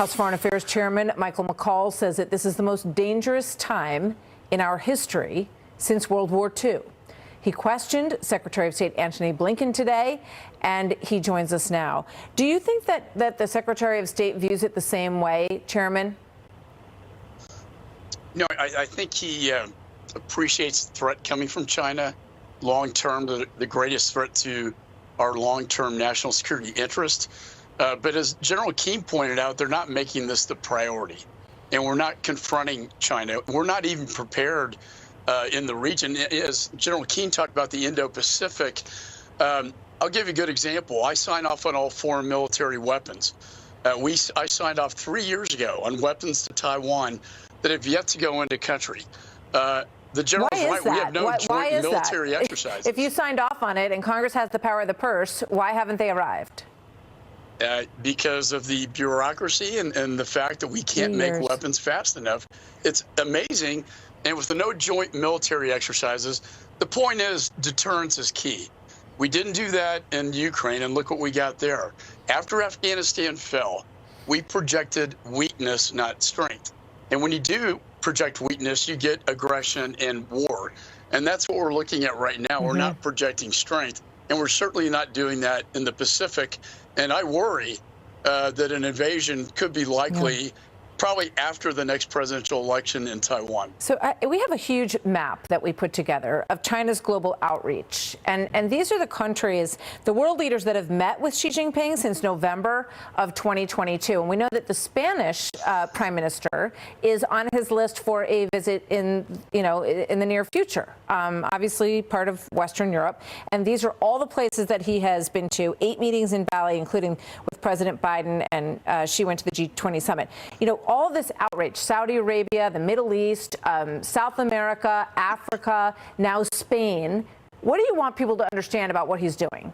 House Foreign Affairs Chairman Michael McCaul says that this is the most dangerous time in our history since World War II. He questioned Secretary of State Antony Blinken today, and he joins us now. Do you think that the Secretary of State views it the same way, Chairman? No, I think he appreciates the threat coming from China. Long term, the greatest threat to our long-term national security interest. But as General Keane pointed out, they're not making this the priority. And we're not confronting China. We're not even prepared in the region. As General Keane talked about the Indo-Pacific, I'll give you a good example. I signed off on all foreign military weapons. I signed off 3 years ago on weapons to Taiwan that have yet to go into country. The general's right. We have no joint military exercises. If you signed off on it and Congress has the power of the purse, why haven't they arrived? Because of the bureaucracy and the fact that we can't make weapons fast enough. It's amazing. And with the no joint military exercises, the point is deterrence is key. We didn't do that in Ukraine, and look what we got there. After Afghanistan fell, we projected weakness, not strength. And when you do project weakness, you get aggression and war. And that's what we're looking at right now. We're not projecting strength, and we're certainly not doing that in the Pacific. And I worry that an invasion could be likely probably after the next presidential election in Taiwan. So we have a huge map that we put together of China's global outreach. And these are the countries, the world leaders that have met with Xi Jinping since November of 2022. And we know that the Spanish prime minister is on his list for a visit in the near future, obviously part of Western Europe. And these are all the places that he has been to, 8 meetings in Bali, including with President Biden, and Xi went to the G20 summit. You know, all this outreach, Saudi Arabia, the Middle East, South America, Africa, now Spain. What do you want people to understand about what he's doing?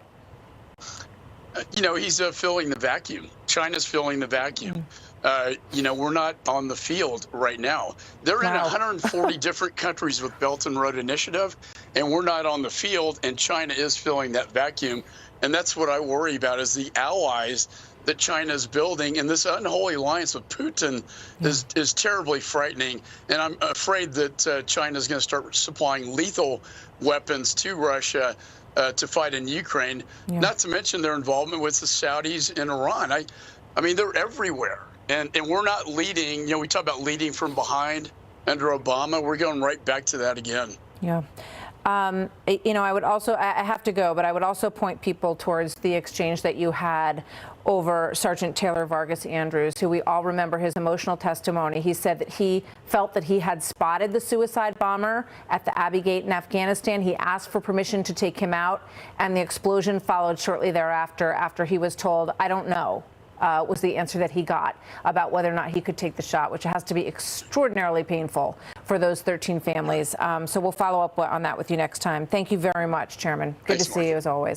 He's filling the vacuum. China's filling the vacuum. We're not on the field right now. They're in 140 different countries with Belt and Road Initiative, and we're not on the field, and China is filling that vacuum. And that's what I worry about, is the allies that China is building, and this unholy alliance with Putin is terribly frightening. And I'm afraid that China is going to start supplying lethal weapons to Russia to fight in Ukraine, not to mention their involvement with the Saudis and Iran. I mean, they're everywhere. And we're not leading. We talk about leading from behind under Obama. We're going right back to that again. Yeah. I would also, I have to go, but I would also point people towards the exchange that you had over Sergeant Taylor Vargas Andrews, who we all remember his emotional testimony. He said that he felt that he had spotted the suicide bomber at the Abbey Gate in Afghanistan. He asked for permission to take him out, and the explosion followed shortly thereafter, after he was told, "I don't know." Was the answer that he got about whether or not he could take the shot, which has to be extraordinarily painful for those 13 families. So we'll follow up on that with you next time. Thank you very much, Chairman. Good to see you as always.